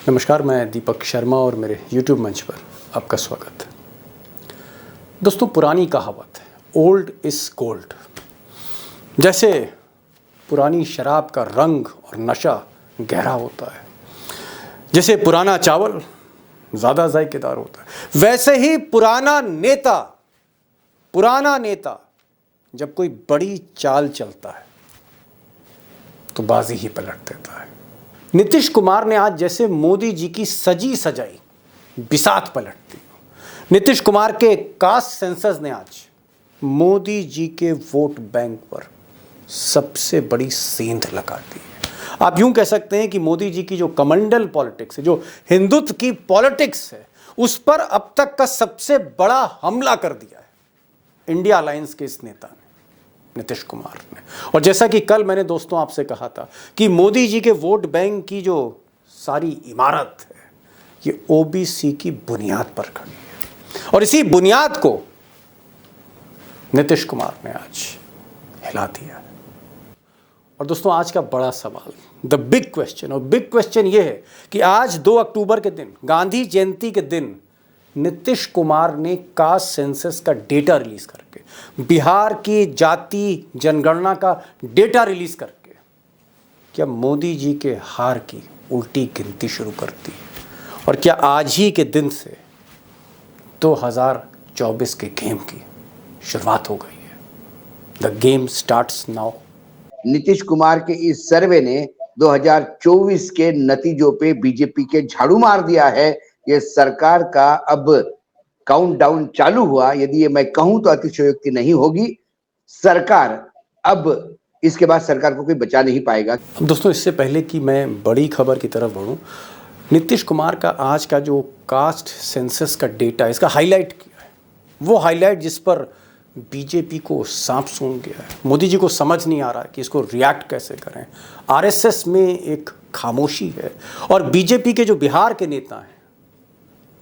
नमस्कार, मैं दीपक शर्मा और मेरे YouTube मंच पर आपका स्वागत है। दोस्तों, पुरानी कहावत है, ओल्ड इज़ गोल्ड। जैसे पुरानी शराब का रंग और नशा गहरा होता है, जैसे पुराना चावल ज़्यादा जायकेदार होता है, वैसे ही पुराना नेता जब कोई बड़ी चाल चलता है तो बाजी ही पलट देता है। नीतीश कुमार ने आज जैसे मोदी जी की सजी सजाई बिसात पलट दी। नीतीश कुमार के कास्ट सेंसस ने आज मोदी जी के वोट बैंक पर सबसे बड़ी सेंध लगा दी है। आप यूं कह सकते हैं कि मोदी जी की जो कमंडल पॉलिटिक्स है, जो हिंदुत्व की पॉलिटिक्स है, उस पर अब तक का सबसे बड़ा हमला कर दिया है इंडिया अलायंस के इस नेता ने, नीतीश कुमार ने। और जैसा कि कल मैंने दोस्तों आपसे कहा था कि मोदी जी के वोट बैंक की जो सारी इमारत है, ये ओबीसी की बुनियाद पर खड़ी है और इसी बुनियाद को नीतीश कुमार ने आज हिला दिया है। और दोस्तों, आज का बड़ा सवाल, द बिग क्वेश्चन, और बिग क्वेश्चन ये है कि आज 2 अक्टूबर के दिन, गांधी जयंती के दिन, नीतीश कुमार ने कास्ट सेंसस का डेटा रिलीज करके, बिहार की जाति जनगणना का डेटा रिलीज करके क्या मोदी जी के हार की उल्टी गिनती शुरू कर दी? और क्या आज ही के दिन से 2024 के गेम की शुरुआत हो गई है? The game starts now. Nitish Kumar के इस सर्वे ने 2024 के नतीजों पे बीजेपी के झाड़ू मार दिया है। ये सरकार का अब काउंटडाउन चालू हुआ। यदि ये मैं कहूं तो अतिशयोक्ति नहीं होगी। सरकार अब इसके बाद सरकार को कोई बचा नहीं पाएगा। अब दोस्तों, इससे पहले कि मैं बड़ी खबर की तरफ बढ़ूं, नीतीश कुमार का आज का जो कास्ट सेंसस का डेटा है, इसका हाईलाइट किया है, वो हाईलाइट जिस पर बीजेपी को सांप सूंघ गया है। मोदी जी को समझ नहीं आ रहा है कि इसको रिएक्ट कैसे करें। आरएसएस में एक खामोशी है और बीजेपी के जो बिहार के नेता हैं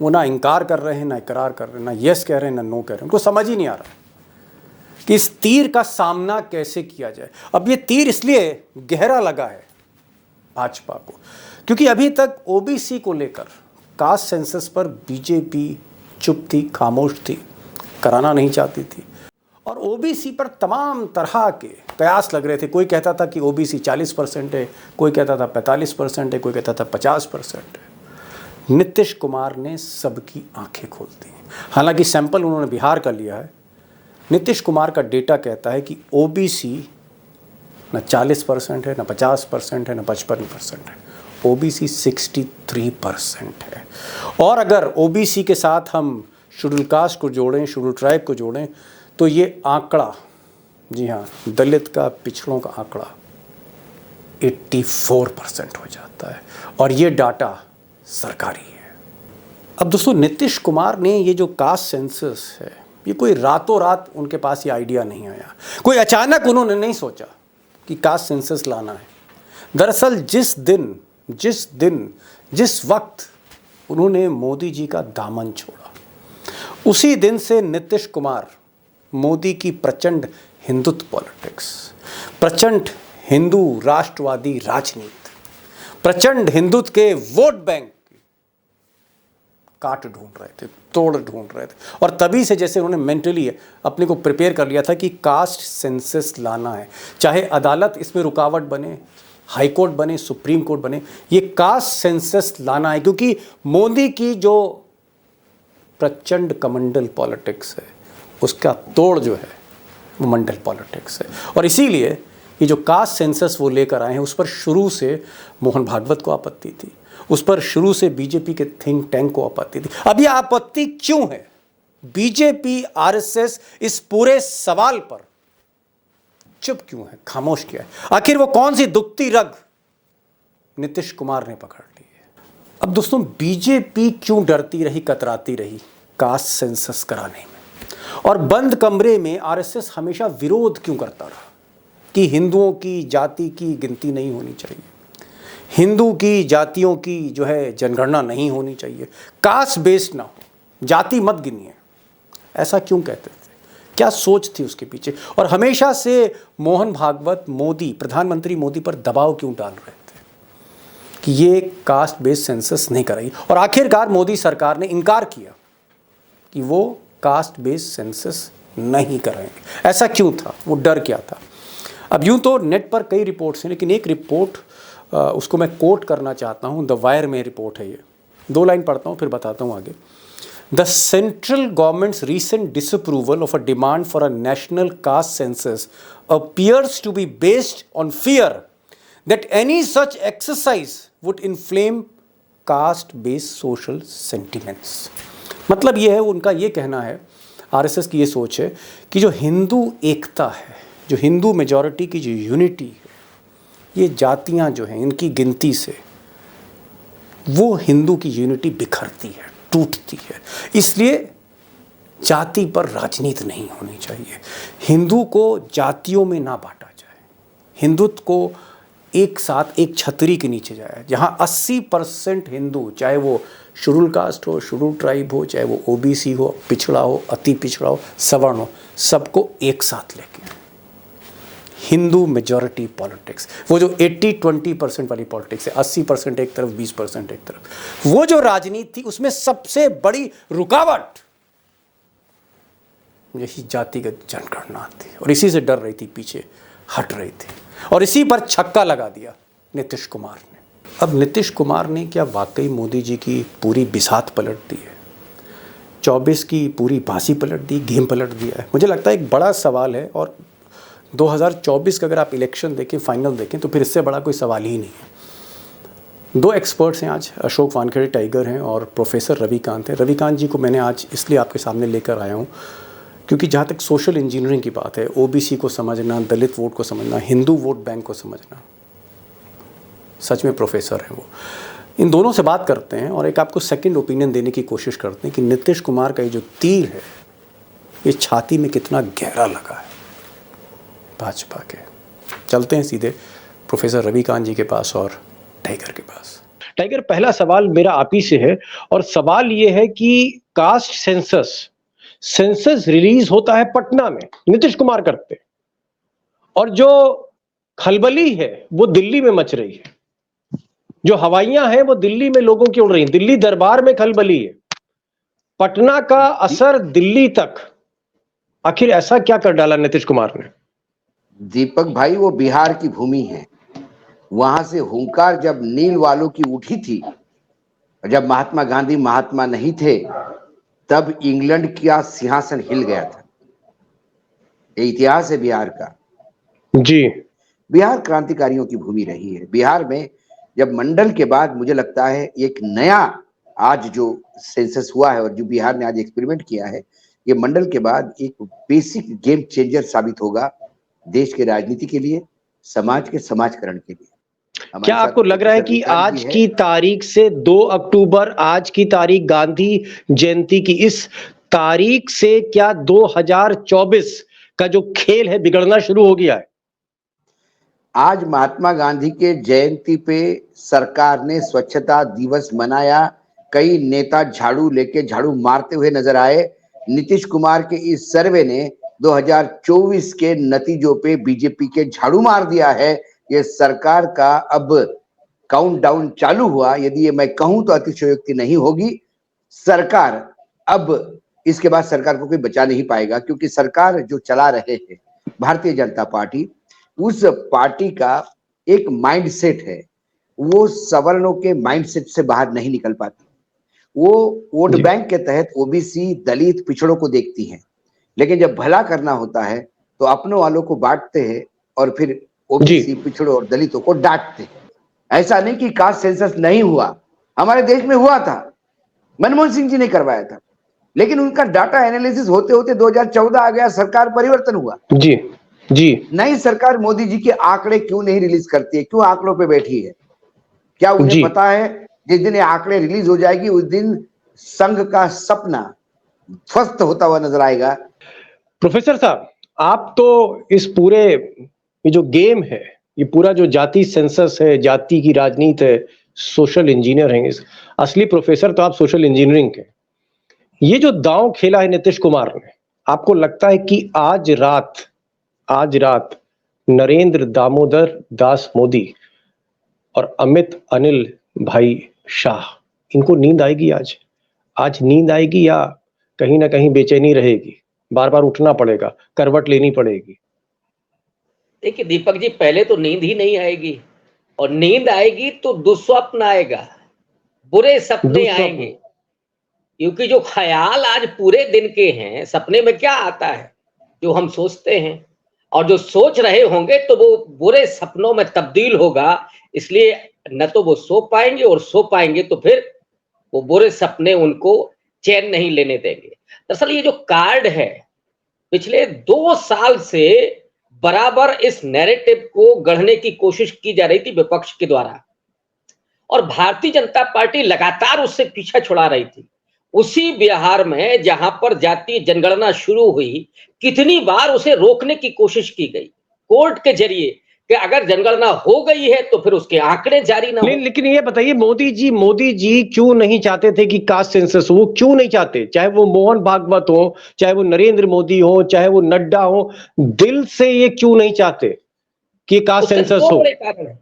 वो ना इनकार कर रहे हैं, ना इकरार कर रहे हैं, ना यस कह रहे हैं, ना नो कह रहे हैं। उनको समझ ही नहीं आ रहा है कि इस तीर का सामना कैसे किया जाए। अब ये तीर इसलिए गहरा लगा है भाजपा को क्योंकि अभी तक ओबीसी को लेकर कास्ट सेंसस पर बीजेपी चुप थी, खामोश थी, कराना नहीं चाहती थी। और ओबीसी पर तमाम तरह के कयास लग रहे थे। कोई कहता था कि ओबीसी 40% है, कोई कहता था 45% है, कोई कहता था 50% है। नीतीश कुमार ने सबकी आंखें खोल दी। हालांकि सैंपल उन्होंने बिहार का लिया है। नीतीश कुमार का डेटा कहता है कि ओबीसी न 40% है, न 50% है, न 55% है। ओबीसी 63% है। और अगर ओबीसी के साथ हम शेड्यूल कास्ट को जोड़ें, शेड्यूल ट्राइब को जोड़ें, तो ये आंकड़ा, जी हाँ, दलित का, पिछड़ों का आंकड़ा 84% हो जाता है। और ये डाटा सरकारी है। अब दोस्तों, नीतीश कुमार ने ये जो कास्ट सेंसस है, ये कोई रातों रात उनके पास ये आइडिया नहीं आया। कोई अचानक उन्होंने नहीं सोचा कि कास्ट सेंसस लाना है। दरअसल जिस वक्त उन्होंने मोदी जी का दामन छोड़ा, उसी दिन से नीतीश कुमार मोदी की प्रचंड हिंदुत्व पॉलिटिक्स, प्रचंड हिंदू राष्ट्रवादी राजनीति, प्रचंड हिंदुत्व के वोट बैंक काट ढूंढ रहे थे, तोड़ ढूंढ रहे थे। और तभी से जैसे उन्होंने मेंटली अपने को प्रिपेयर कर लिया था कि कास्ट सेंसस लाना है, चाहे अदालत इसमें रुकावट बने, हाई कोर्ट बने, सुप्रीम कोर्ट बने, ये कास्ट सेंसस लाना है। क्योंकि मोदी की जो प्रचंड कमंडल पॉलिटिक्स है, उसका तोड़ जो है वो मंडल पॉलिटिक्स है। और इसीलिए ये जो कास्ट सेंसस वो लेकर आए हैं, उस पर शुरू से मोहन भागवत को आपत्ति थी, उस पर शुरू से बीजेपी के थिंक टैंक को आपत्ति थी। अब ये आपत्ति क्यों है? बीजेपी, आरएसएस इस पूरे सवाल पर चुप क्यों है, खामोश क्यों है? आखिर वो कौन सी दुखती रग नीतीश कुमार ने पकड़ ली है? अब दोस्तों, बीजेपी क्यों डरती रही, कतराती रही कास्ट सेंसस कराने में? और बंद कमरे में आरएसएस हमेशा विरोध क्यों करता रहा कि हिंदुओं की जाति की गिनती नहीं होनी चाहिए, हिंदू की जातियों की जो है जनगणना नहीं होनी चाहिए, कास्ट बेस्ड ना हो, जाति मत गिनिए? ऐसा क्यों कहते थे? क्या सोच थी उसके पीछे? और हमेशा से मोहन भागवत मोदी, प्रधानमंत्री मोदी पर दबाव क्यों डाल रहे थे? कि ये कास्ट बेस्ड सेंसस नहीं कराई, और आखिरकार मोदी सरकार ने इनकार किया कि वो कास्ट बेस्ड सेंसस नहीं कराएंगे। ऐसा क्यों था, वो डर क्या था? अब यूं तो नेट पर कई रिपोर्ट्स हैं, लेकिन एक रिपोर्ट उसको मैं कोट करना चाहता हूँ, द वायर में रिपोर्ट है ये, 2 लाइन पढ़ता हूँ फिर बताता हूँ आगे। The central government's recent disapproval of a demand for a national caste census appears to be based on fear that any such exercise would inflame caste based social sentiments. मतलब ये है, उनका ये कहना है, आरएसएस की ये सोच है कि जो हिंदू एकता है, जो हिंदू मेजॉरिटी की जो यूनिटी है, ये जातियां जो हैं इनकी गिनती से वो हिंदू की यूनिटी बिखरती है, टूटती है। इसलिए जाति पर राजनीति नहीं होनी चाहिए, हिंदू को जातियों में ना बांटा जाए, हिंदुत्व को एक साथ एक छतरी के नीचे जाए, जहाँ 80% हिंदू, चाहे वो शेड्यूल कास्ट हो, शेड्यूल ट्राइब हो, चाहे वो ओबीसी हो, पिछड़ा हो, अति पिछड़ा हो, सवर्ण हो, सबको एक साथ लेके हिंदू मेजॉरिटी पॉलिटिक्स, वो जो 80-20% वाली पॉलिटिक्स है, 80% एक तरफ, 20% एक तरफ, वो जो राजनीति थी उसमें सबसे बड़ी रुकावट यही जातिगत जनगणना थी, और इसी से डर रही थी, पीछे हट रही थी, और इसी पर छक्का लगा दिया नीतीश कुमार ने। अब नीतीश कुमार ने क्या वाकई मोदी जी की पूरी बिसात पलट दी है, 24 की पूरी बाजी पलट दी, गेम पलट दिया है? मुझे लगता है एक बड़ा सवाल है, और 2024 का अगर आप इलेक्शन देखें, फाइनल देखें, तो फिर इससे बड़ा कोई सवाल ही नहीं है। 2 एक्सपर्ट्स हैं आज, अशोक वानखेड़े टाइगर हैं और प्रोफेसर रविकांत हैं। रविकांत जी को मैंने आज इसलिए आपके सामने लेकर आया हूँ क्योंकि जहाँ तक सोशल इंजीनियरिंग की बात है, ओबीसी को समझना, दलित वोट को समझना, हिंदू वोट बैंक को समझना, सच में प्रोफेसर हैं वो। इन दोनों से बात करते हैं और एक आपको सेकंड ओपिनियन देने की कोशिश करते हैं कि नीतीश कुमार का ये जो तीर है, ये छाती में कितना गहरा लगा है भाजपा के। चलते हैं सीधे प्रोफेसर रविकांत जी के पास और टाइगर के पास। टाइगर, पहला सवाल मेरा आप ही से है, और सवाल ये है कि कास्ट सेंसस रिलीज होता है पटना में, नीतीश कुमार करते, और जो खलबली है वो दिल्ली में मच रही है, जो हवाइयां हैं वो दिल्ली में लोगों की उड़ रही हैं, दिल्ली दरबार में खलबली है, पटना का असर दिल्ली तक। आखिर ऐसा क्या कर डाला नीतीश कुमार ने? दीपक भाई, वो बिहार की भूमि है, वहां से हुंकार जब नील वालों की उठी थी, जब महात्मा गांधी महात्मा नहीं थे, तब इंग्लैंड का सिंहासन हिल गया था। ये इतिहास है बिहार का जी। बिहार क्रांतिकारियों की भूमि रही है। बिहार में जब मंडल के बाद मुझे लगता है एक नया आज जो सेंसस हुआ है और जो बिहार ने आज एक्सपेरिमेंट किया है, ये मंडल के बाद एक बेसिक गेम चेंजर साबित होगा देश के राजनीति के लिए, समाज के समाजकरण के लिए। क्या आपको लग रहा है कि आज की तारीख से 2 अक्टूबर, आज की तारीख गांधी जयंती की इस तारीख से क्या 2024 का जो खेल है बिगड़ना शुरू हो गया है? आज महात्मा गांधी के जयंती पे सरकार ने स्वच्छता दिवस मनाया, कई नेता झाड़ू लेके झाड़ू मारते हुए नजर आए। नीतीश कुमार के इस सर्वे ने 2024 के नतीजों पे बीजेपी के झाड़ू मार दिया है। ये सरकार का अब काउंटडाउन चालू हुआ, यदि ये मैं कहूं तो अतिशयोक्ति नहीं होगी। सरकार अब, इसके बाद सरकार को कोई बचा नहीं पाएगा, क्योंकि सरकार जो चला रहे हैं भारतीय जनता पार्टी, उस पार्टी का एक माइंडसेट है, वो सवर्णों के माइंडसेट से बाहर नहीं निकल पाती। वो वोट बैंक के तहत ओबीसी, दलित, पिछड़ों को देखती है, लेकिन जब भला करना होता है तो अपनों वालों को बांटते हैं और फिर ओबीसी, पिछड़ों और दलितों को डांटते हैं। ऐसा नहीं कि कास्ट सेंसस नहीं हुआ, हमारे देश में हुआ था, मनमोहन सिंह जी ने करवाया था, लेकिन उनका डाटा एनालिसिस होते होते 2014 आ गया, सरकार परिवर्तन हुआ। जी नई सरकार मोदी जी के आंकड़े क्यों नहीं रिलीज करती है, क्यों आंकड़ों पे बैठी है? क्या उन्हें पता है जिस दिन ये आंकड़े रिलीज हो जाएगी उस दिन संघ का सपना ध्वस्त होता हुआ नजर आएगा? प्रोफेसर साहब, आप तो इस पूरे ये जो गेम है, ये पूरा जो जाति सेंसस है, जाति की राजनीति है, सोशल इंजीनियर हैं, असली प्रोफेसर तो आप सोशल इंजीनियरिंग के। ये जो दांव खेला है नीतीश कुमार ने, आपको लगता है कि आज रात नरेंद्र दामोदर दास मोदी और अमित अनिल भाई शाह, इनको नींद आएगी आज? आज नींद आएगी या कहीं ना कहीं बेचैनी रहेगी, बार बार उठना पड़ेगा, करवट लेनी पड़ेगी? देखिए दीपक जी, पहले तो नींद ही नहीं आएगी, और नींद आएगी तो दुस्वप्न आएगा, बुरे सपने दुस्वप्न। आएंगे। क्योंकि जो ख्याल आज पूरे दिन के हैं, सपने में क्या आता है? जो हम सोचते हैं, और जो सोच रहे होंगे तो वो बुरे सपनों में तब्दील होगा। इसलिए न तो वो सो पाएंगे, और सो पाएंगे तो फिर वो बुरे सपने उनको चैन नहीं लेने देंगे। दरअसल ये जो कार्ड है, पिछले 2 साल से बराबर इस नैरेटिव को गढ़ने की कोशिश की जा रही थी विपक्ष के द्वारा, और भारतीय जनता पार्टी लगातार उससे पीछा छुड़ा रही थी। उसी बिहार में जहां पर जातीय जनगणना शुरू हुई, कितनी बार उसे रोकने की कोशिश की गई कोर्ट के जरिए कि अगर जनगणना हो गई है तो फिर उसके आंकड़े जारी ना हो। लेकिन ये बताइए, मोदी जी क्यों नहीं चाहते थे कि कास्ट सेंसस हो? वो क्यों नहीं चाहते? चाहे वो मोहन भागवत हो, चाहे वो नरेंद्र मोदी हो, चाहे वो नड्डा हो, दिल से ये क्यों नहीं चाहते कि कास्ट उसके सेंसस 2 हो? बड़े कारण हैं।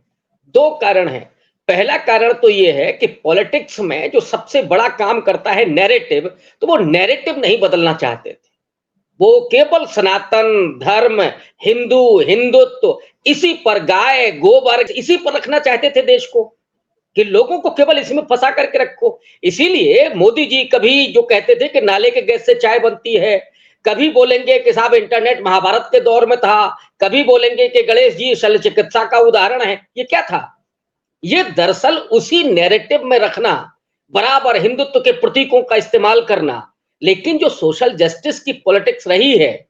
2 कारण हैं। पहला कारण तो ये है कि पॉलिटिक्स में जो सबसे बड़ा काम करता है नैरेटिव, तो वो नैरेटिव नहीं बदलना चाहते थे। वो केवल सनातन धर्म, हिंदू, हिंदुत्व, इसी पर गाय गोबर, इसी पर रखना चाहते थे देश को, कि लोगों को केवल इसमें फंसा करके रखो। इसीलिए मोदी जी कभी जो कहते थे कि नाले के गैस से चाय बनती है, कभी बोलेंगे कि साहब इंटरनेट महाभारत के दौर में था, कभी बोलेंगे कि गणेश जी शल्य चिकित्सा का उदाहरण है। ये क्या था? ये दरअसल उसी नैरेटिव में रखना, बराबर हिंदुत्व के प्रतीकों का इस्तेमाल करना। लेकिन जो सोशल जस्टिस की पॉलिटिक्स रही है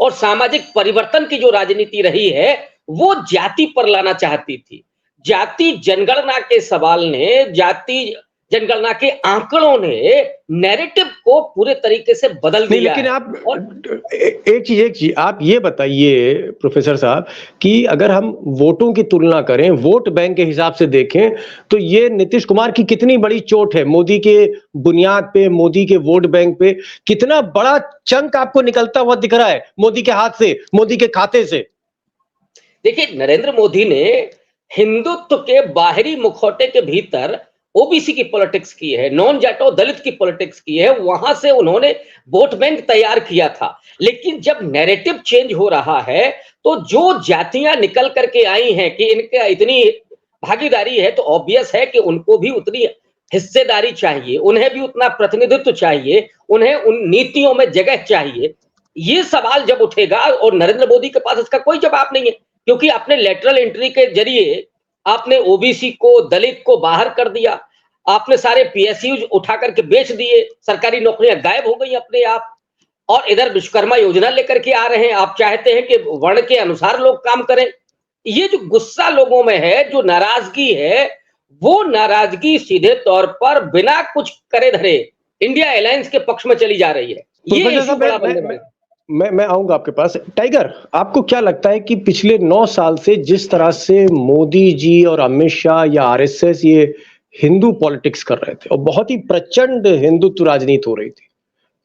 और सामाजिक परिवर्तन की जो राजनीति रही है, वो जाति पर लाना चाहती थी। जाति जनगणना के सवाल ने, जाति जनगणना के आंकड़ों ने नैरेटिव को पूरे तरीके से बदल नहीं, दिया लेकिन है। आप और एक चीज आप ये बताइए प्रोफेसर साहब कि अगर हम वोटों की तुलना करें, वोट बैंक के हिसाब से देखें, तो ये नीतीश कुमार की कितनी बड़ी चोट है मोदी के बुनियाद पे, मोदी के वोट बैंक पे? कितना बड़ा चंक आपको निकलता हुआ दिख रहा है मोदी के हाथ से, मोदी के खाते से? देखिए, नरेंद्र मोदी ने हिंदुत्व के बाहरी मुखौटे के भीतर ओबीसी की पॉलिटिक्स की है, नॉन जाटो दलित की पॉलिटिक्स की है, वहां से उन्होंने वोट बैंक तैयार किया था। लेकिन जब नैरेटिव चेंज हो रहा है, तो जो जातियां निकल करके आई हैं कि इनका इतनी भागीदारी है, तो ऑब्वियस है कि उनको भी उतनी हिस्सेदारी चाहिए, उन्हें भी उतना प्रतिनिधित्व चाहिए, उन्हें उन नीतियों में जगह चाहिए। ये सवाल जब उठेगा, और नरेंद्र मोदी के पास इसका कोई जवाब नहीं है, क्योंकि आपने लेटरल एंट्री के जरिए आपने ओबीसी को, दलित को बाहर कर दिया, आपने सारे पीएसयूज उठा करके बेच दिए, सरकारी नौकरियां गायब हो गई अपने आप, और इधर विश्वकर्मा योजना लेकर के आ रहे हैं। आप चाहते हैं कि वर्ण के अनुसार लोग काम करें। ये जो गुस्सा लोगों में है, जो नाराजगी है, वो नाराजगी सीधे तौर पर बिना कुछ करे धरे इंडिया अलायंस के पक्ष में चली जा रही है। ये प्रोफेसर इशू साहब, बड़ा बनने वाला है। मैं आऊंगा आपके पास। टाइगर, आपको क्या लगता है कि पिछले 9 साल से जिस तरह से मोदी जी और अमित शाह या आरएसएस ये हिंदू पॉलिटिक्स कर रहे थे, और बहुत ही प्रचंड हिंदुत्व राजनीति हो रही थी,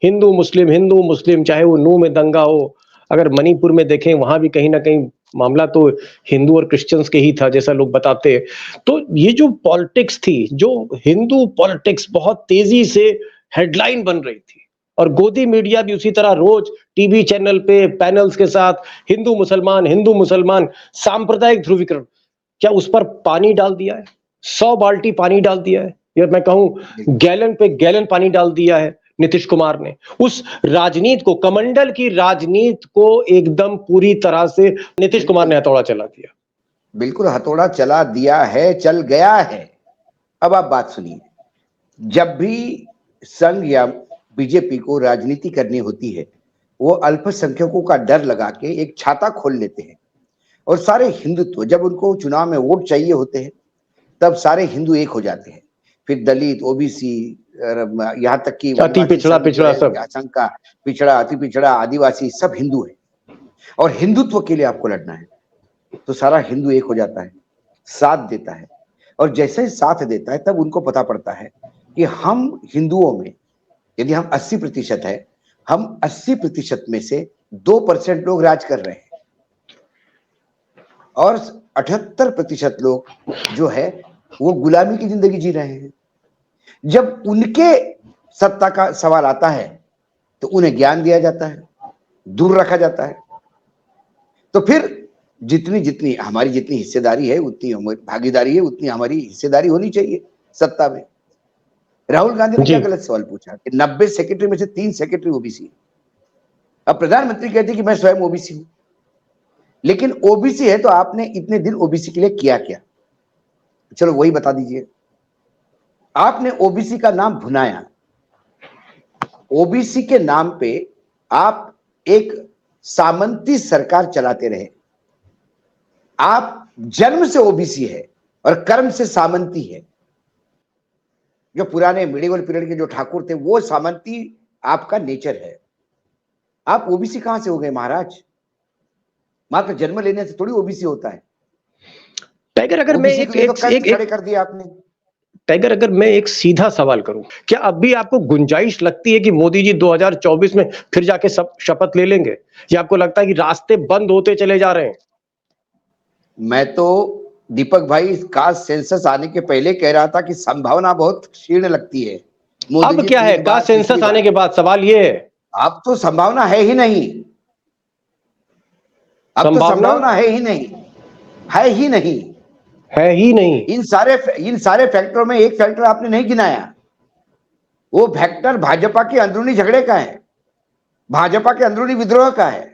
हिंदू मुस्लिम, चाहे वो नू में दंगा हो, अगर मणिपुर में देखें वहां भी कहीं ना कहीं मामला तो हिंदू और क्रिश्चियंस के ही था जैसा लोग बताते हैं। तो ये जो पॉलिटिक्स थी, जो हिंदू पॉलिटिक्स बहुत तेजी से हेडलाइन बन रही थी, और गोदी मीडिया भी उसी तरह रोज टीवी चैनल पे पैनल्स के साथ हिंदू मुसलमान सांप्रदायिक ध्रुवीकरण, क्या उस पर पानी डाल दिया है? 100 बाल्टी पानी डाल दिया है, या मैं कहूं गैलन पे गैलन पानी डाल दिया है नीतीश कुमार ने उस राजनीति को, कमंडल की राजनीति को एकदम पूरी तरह से नीतीश कुमार ने हथौड़ा चला दिया। बिल्कुल हथौड़ा चला दिया है, चल गया है। अब आप बात सुनिए, जब भी संघ या बीजेपी को राजनीति करनी होती है, वो अल्पसंख्यकों का डर लगा के एक छाता खोल लेते हैं, और सारे हिंदुत्व, जब उनको चुनाव में वोट चाहिए होते हैं, तब सारे हिंदू एक हो जाते हैं। फिर दलित, ओबीसी, यहाँ तक कि अति पिछड़ा सब, संघ का पिछड़ा, अति पिछड़ा, आदिवासी, सब हिंदू है, और हिंदुत्व के लिए आपको लड़ना है, तो सारा हिंदू एक हो जाता है, साथ देता है। और जैसे साथ देता है, तब उनको पता पड़ता है कि हम हिंदुओं में यदि हम 80% है, हम 80% में से 2% लोग राज कर रहे हैं, और 78% लोग जो है वो गुलामी की जिंदगी जी रहे हैं। जब उनके सत्ता का सवाल आता है तो उन्हें ज्ञान दिया जाता है, दूर रखा जाता है। तो फिर जितनी जितनी हमारी जितनी हिस्सेदारी है, उतनी हमारी भागीदारी है, उतनी हमारी हिस्सेदारी होनी चाहिए सत्ता में। राहुल गांधी ने क्या गलत सवाल पूछा कि 90 सेक्रेटरी में से 3 सेक्रेटरी ओबीसी। अब प्रधानमंत्री कहते हैं कि मैं स्वयं ओबीसी हूं, लेकिन ओबीसी है तो आपने इतने दिन ओबीसी के लिए किया क्या? चलो वही बता दीजिए। आपने ओबीसी का नाम भुनाया, ओबीसी के नाम पे आप एक सामंती सरकार चलाते रहे। आप जन्म से ओबीसी है और कर्म से सामंती है। जो पुराने मिडिवल पीरियड के जो ठाकुर थे वो सामंती आपका नेचर है। आप ओबीसी कहां से हो गए महाराज? मात्र जन्म लेने से थोड़ी ओबीसी होता है। टाइगर, अगर मैं एक खड़े कर दिया आपने। टाइगर, अगर मैं एक सीधा सवाल करूं, क्या अब भी आपको गुंजाइश लगती है कि मोदी जी 2024 में फिर जाके सब शपथ ले लेंगे, या आपको लगता है कि रास्ते बंद होते चले जा रहे हैं? मैं तो दीपक भाई कास्ट सेंसस आने के पहले कह रहा था कि संभावना बहुत क्षीण लगती है। अब क्या है कास्ट सेंसस आने के बाद? सवाल ये है, अब तो संभावना है ही नहीं। अब तो संभावना है ही नहीं, है ही नहीं, है ही नहीं। इन सारे फैक्टरों में एक फैक्टर आपने नहीं गिनाया। वो फैक्टर भाजपा के अंदरूनी झगड़े का है, भाजपा के अंदरूनी विद्रोह का है।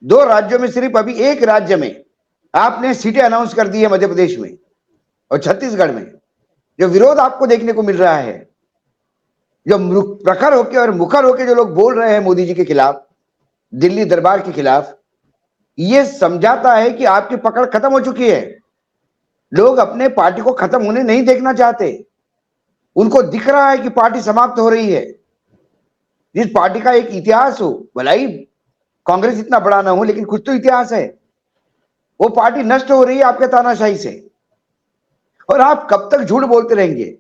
2 राज्यों में, सिर्फ अभी एक राज्य में आपने सीटें अनाउंस कर दी है, मध्य प्रदेश में और छत्तीसगढ़ में। जो विरोध आपको देखने को मिल रहा है, जो प्रखर होके और मुखर होके जो लोग बोल रहे हैं मोदी जी के खिलाफ, दिल्ली दरबार के खिलाफ, ये समझाता है कि आपकी पकड़ खत्म हो चुकी है। लोग अपने पार्टी को खत्म होने नहीं देखना चाहते। उनको दिख रहा है कि पार्टी समाप्त हो रही है। जिस पार्टी का एक इतिहास हो, भले ही कांग्रेस इतना बड़ा ना हो, लेकिन कुछ तो इतिहास है, वो पार्टी नष्ट हो रही है आपके तानाशाही से। और आप कब तक झूठ बोलते रहेंगे?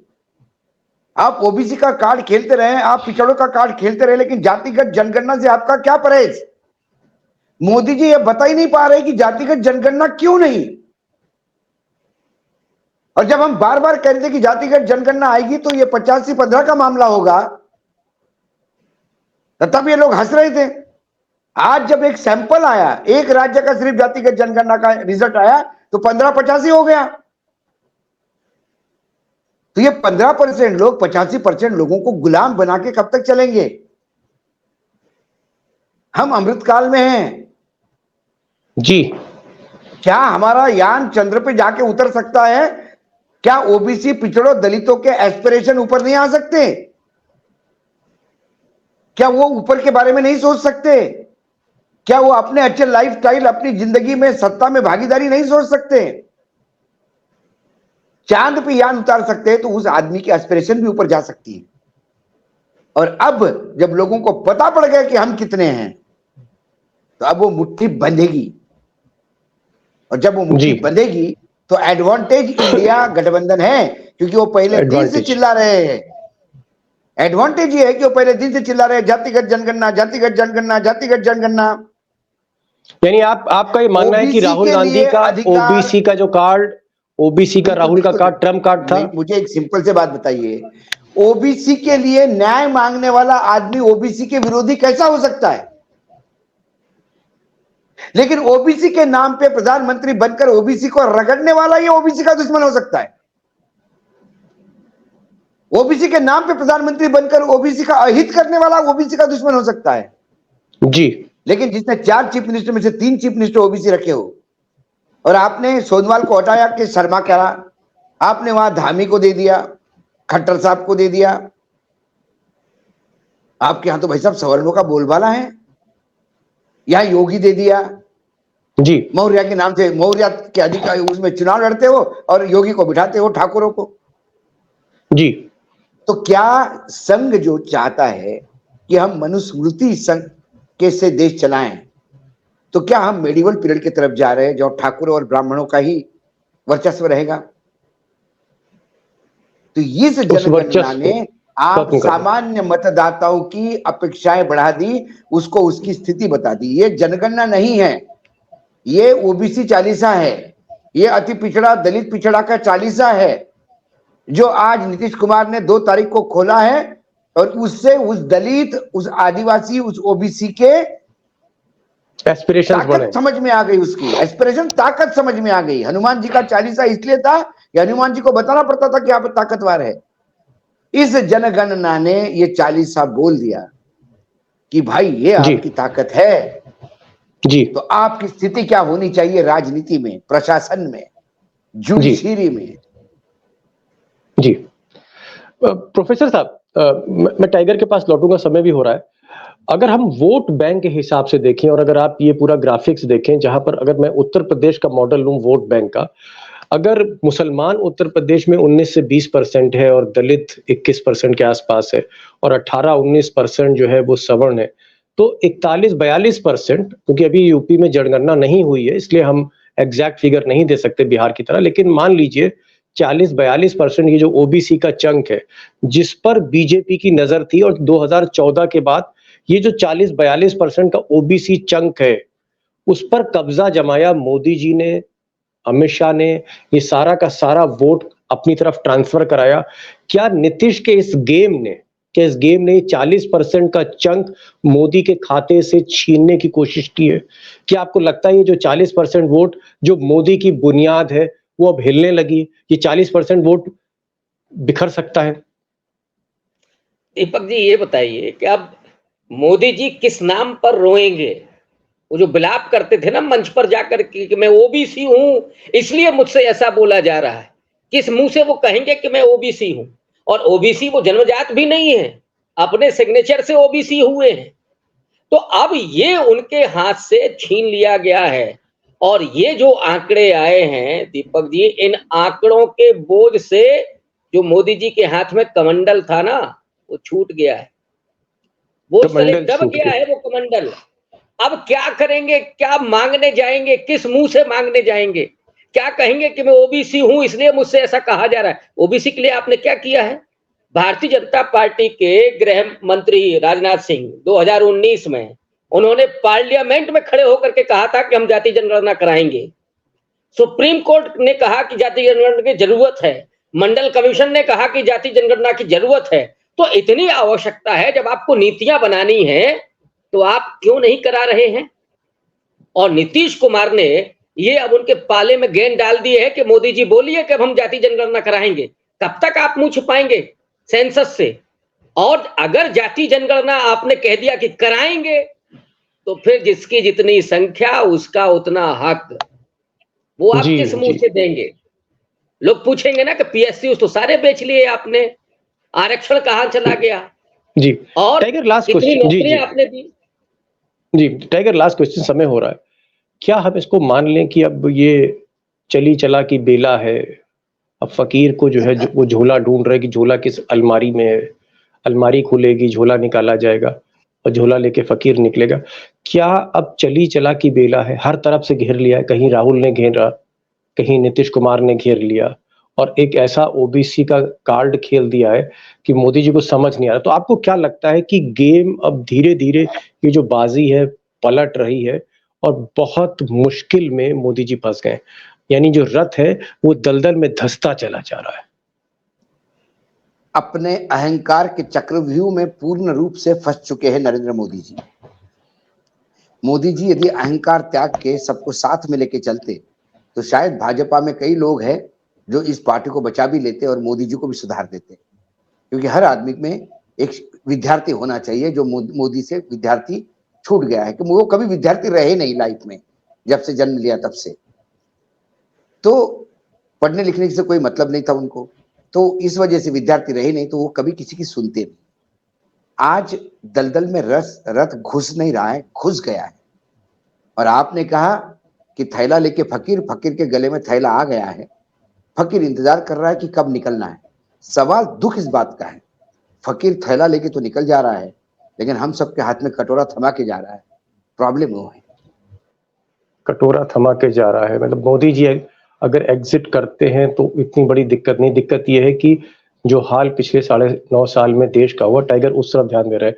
आप ओबीसी का कार्ड खेलते रहे, आप पिछड़ों का कार्ड खेलते रहे, लेकिन जातिगत जनगणना से आपका क्या परहेज? मोदी जी ये बता ही नहीं पा रहे कि जातिगत जनगणना क्यों नहीं। और जब हम बार बार कह रहे थे कि जातिगत जनगणना आएगी तो ये 85-15 का मामला होगा, तब ये लोग हंस रहे थे। आज जब एक सैंपल आया, एक राज्य का सिर्फ जातिगत जनगणना का रिजल्ट आया, तो 15-85 हो गया। तो ये 15% लोग 85% लोगों को गुलाम बना के कब तक चलेंगे? हम अमृतकाल में हैं जी। क्या हमारा यान चंद्र पे जाके उतर सकता है? क्या ओबीसी, पिछड़ों, दलितों के एस्पिरेशन ऊपर नहीं आ सकते? क्या वो ऊपर के बारे में नहीं सोच सकते? क्या वो अपने अच्छे लाइफस्टाइल, अपनी जिंदगी में सत्ता में भागीदारी नहीं सोच सकते? चांद पे यान उतार सकते हैं तो उस आदमी की एस्पिरेशन भी ऊपर जा सकती है। और अब जब लोगों को पता पड़ गया कि हम कितने हैं, तो अब वो मुट्ठी बंधेगी। और जब वो मुट्ठी बंधेगी तो एडवांटेज इंडिया गठबंधन है, क्योंकि वो पहले दिन से चिल्ला रहे हैं। एडवांटेज ये है कि वो पहले दिन से चिल्ला रहे हैं जातिगत जनगणना, जातिगत जनगणना, जातिगत जनगणना। यानी आपका ये मानना है कि राहुल गांधी का ओबीसी का जो कार्ड, ओबीसी का राहुल का कार्ड ट्रम्प कार्ड था? मुझे एक सिंपल से बात बताइए, ओबीसी के लिए न्याय मांगने वाला आदमी ओबीसी के विरोधी कैसा हो सकता है? लेकिन ओबीसी के नाम पे प्रधानमंत्री बनकर ओबीसी को रगड़ने वाला ये ओबीसी का दुश्मन हो सकता है। ओबीसी के नाम पे प्रधानमंत्री बनकर ओबीसी का अहित करने वाला ओबीसी का दुश्मन हो सकता है जी। लेकिन जिसने 4 चीफ मिनिस्टर में से 3 चीफ मिनिस्टर ओबीसी रखे हो, और आपने सोनवाल को हटाया कि शर्मा करा, आपने वहां धामी को दे दिया, खट्टर साहब को दे दिया। आपके यहां तो भाई साहब सवर्णों का बोलबाला है। यहां योगी दे दिया जी, मौर्य के नाम से, मौर्य के अधिकारी उसमें चुनाव लड़ते हो और योगी को बिठाते हो, ठाकुरों को जी। तो क्या संघ जो चाहता है कि हम मनुस्मृति संघ के से देश चलाएं, तो क्या हम मेडिवल पीरियड की तरफ जा रहे हैं, जो ठाकुरों और ब्राह्मणों का ही वर्चस्व रहेगा? तो इस जनगणना ने आप सामान्य मतदाताओं की अपेक्षाएं बढ़ा दी, उसको उसकी स्थिति बता दी। ये जनगणना नहीं है, ये ओबीसी चालीसा है, ये अति पिछड़ा दलित पिछड़ा का चालीसा है, जो आज नीतीश कुमार ने 2 तारीख को खोला है, और उससे उस दलित, उस आदिवासी, उस ओबीसी के एस्पिरेशंस बढ़े। ताकत समझ में आ गई, उसकी एस्पिरेशन ताकत समझ में आ गई। हनुमान जी का चालीसा इसलिए था कि हनुमान जी को बताना पड़ता था कि आप ताकतवर है। इस जनगणना ने ये चालीसा बोल दिया कि भाई ये आपकी ताकत है जी, तो आपकी स्थिति क्या होनी चाहिए राजनीति में, प्रशासन में, जुडिशरी में। जी प्रोफेसर साहब, मैं टाइगर के पास लौटूंगा, समय भी हो रहा है। अगर हम वोट बैंक के हिसाब से देखें और अगर आप ये पूरा ग्राफिक्स देखें, जहां पर अगर मैं उत्तर प्रदेश का मॉडल लूं वोट बैंक का, अगर मुसलमान उत्तर प्रदेश में 19 से 20% है और दलित 21% के आसपास है और 18-19% जो है वो सवर्ण है, तो 41-42%, क्योंकि अभी यूपी में जनगणना नहीं हुई है इसलिए हम एग्जैक्ट फिगर नहीं दे सकते बिहार की तरह, लेकिन मान लीजिए 40-42% ये जो ओबीसी का चंक है जिस पर बीजेपी की नजर थी, और 2014 के बाद ये जो 40-42% का ओबीसी चंक है उस पर कब्जा जमाया मोदी जी ने, अमित शाह ने, ये सारा का सारा वोट अपनी तरफ ट्रांसफर कराया। क्या नीतीश के इस गेम ने 40% का चंक मोदी के खाते से छीनने की कोशिश की है? क्या आपको लगता है ये जो 40% वोट जो मोदी की बुनियाद है वो अब हिलने लगी, ये 40% वोट बिखर सकता है? दीपक जी ये बताइए कि अब मोदी जी किस नाम पर रोएंगे? वो जो बिलाप करते थे ना मंच पर जाकर कि मैं ओबीसी हूं इसलिए मुझसे ऐसा बोला जा रहा है, किस मुंह से वो कहेंगे कि मैं ओबीसी हूं? और ओबीसी वो जन्मजात भी नहीं है, अपने सिग्नेचर से ओबीसी हुए हैं। तो अब ये उनके हाथ से छीन लिया गया है। और ये जो आंकड़े आए हैं दीपक जी, इन आंकड़ों के बोझ से जो मोदी जी के हाथ में कमंडल था ना वो छूट गया है, वो दब गया है वो कमंडल। अब क्या करेंगे, क्या मांगने जाएंगे, किस मुंह से मांगने जाएंगे? क्या कहेंगे कि मैं ओबीसी हूं इसलिए मुझसे ऐसा कहा जा रहा है? ओबीसी के लिए आपने क्या किया है? भारतीय जनता पार्टी के गृह मंत्री राजनाथ सिंह 2019 में उन्होंने पार्लियामेंट में खड़े होकर के कहा था कि हम जाति जनगणना कराएंगे। सुप्रीम कोर्ट ने कहा कि जाति जनगणना की जरूरत है, मंडल कमीशन ने कहा कि जाति जनगणना की जरूरत है। तो इतनी आवश्यकता है, जब आपको नीतियां बनानी है तो आप क्यों नहीं करा रहे हैं? और नीतीश कुमार ने ये अब उनके पाले में गेंद डाल दी है कि मोदी जी बोलिए कि अब हम जाति जनगणना कराएंगे। कब तक आप मुंह छुपाएंगे सेंसस से? और अगर जाति जनगणना आपने कह दिया कि कराएंगे तो फिर जिसकी जितनी संख्या उसका उतना हक, वो आप किस मुंह से देंगे? लोग पूछेंगे ना कि पीएसयू तो सारे बेच लिए आपने, आरक्षण कहां चला गया? जी, और टाइगर लास्ट कितनी क्वेश्चन नौकरियां आपने दी? जी टाइगर लास्ट क्वेश्चन, समय हो रहा है। क्या हम इसको मान लें कि अब ये चली चला की बेला है, अब फकीर को जो है वो झोला ढूंढ रहे कि झोला किस अलमारी में है, अलमारी खुलेगी झोला निकाला जाएगा और झोला लेके फकीर निकलेगा? क्या अब चली चला की बेला है? हर तरफ से घेर लिया है, कहीं राहुल ने घेरा, कहीं नीतीश कुमार ने घेर लिया और एक ऐसा ओबीसी का कार्ड खेल दिया है कि मोदी जी को समझ नहीं आ रहा। तो आपको क्या लगता है कि गेम अब धीरे धीरे ये जो बाजी है पलट रही है और बहुत मुश्किल में मोदी जी फंस गए, यानी जो रथ है वो दलदल में धंसता चला जा रहा है? अपने अहंकार के चक्रव्यूह में पूर्ण रूप से फंस चुके हैं नरेंद्र मोदी जी। मोदी जी यदि अहंकार त्याग के सबको साथ में लेके चलते तो शायद भाजपा में कई लोग हैं जो इस पार्टी को बचा भी लेते और मोदी जी को भी सुधार देते। क्योंकि हर आदमी में एक विद्यार्थी होना चाहिए, जो मोदी से विद्यार्थी छूट गया है कि वो कभी विद्यार्थी रहे नहीं लाइफ में, जब से जन्म लिया तब से। तो पढ़ने लिखने से कोई मतलब नहीं था उनको, तो इस वजह से विद्यार्थी रहे नहीं, तो वो कभी किसी की सुनते नहीं। आज दलदल में रथ घुस नहीं रहा है, घुस गया है। और आपने कहा कि थैला लेके फकीर के गले में थैला आ गया है, फकीर इंतजार कर रहा है कि कब निकलना है। सवाल दुख इस बात का है, फकीर थैला लेके तो निकल जा रहा है लेकिन हम सबके हाथ में कटोरा थमा के जा रहा है। प्रॉब्लम वो है, कटोरा थमा के जा रहा है। मतलब मोदी जी अगर एग्जिट करते हैं तो इतनी बड़ी दिक्कत नहीं, दिक्कत यह है कि जो हाल पिछले 9.5 साल में देश का हुआ, टाइगर उस तरफ ध्यान दे रहे हैं।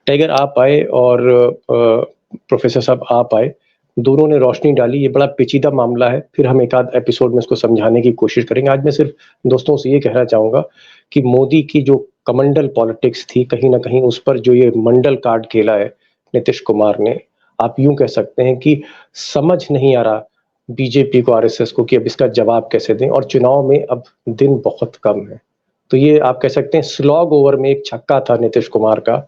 टाइगर आप आए और प्रोफेसर साहब आप आए, दोनों ने रोशनी डाली। ये बड़ा पेचीदा मामला है, फिर हम एक आध एपिसोड में इसको समझाने की कोशिश करेंगे। आज मैं सिर्फ दोस्तों से ये कहना चाहूंगा कि मोदी की जो कमंडल पॉलिटिक्स थी, कहीं ना कहीं उस पर जो ये मंडल कार्ड खेला है नीतीश कुमार ने, आप यूं कह सकते हैं कि समझ नहीं आ रहा बीजेपी को, आरएसएस को, कि अब इसका जवाब कैसे दें। और चुनाव में अब दिन बहुत कम है, तो ये आप कह सकते हैं स्लॉग ओवर में एक छक्का था नीतीश कुमार का,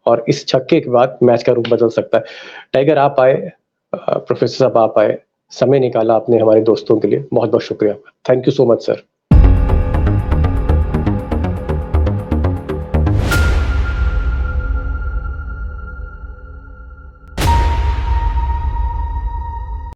और इस छक्के के बाद मैच का रुख बदल सकता है। टाइगर आप आए, प्रोफेसर साहब आप आए, समय निकाला आपने हमारे दोस्तों के लिए, बहुत बहुत शुक्रिया। Thank you so much sir.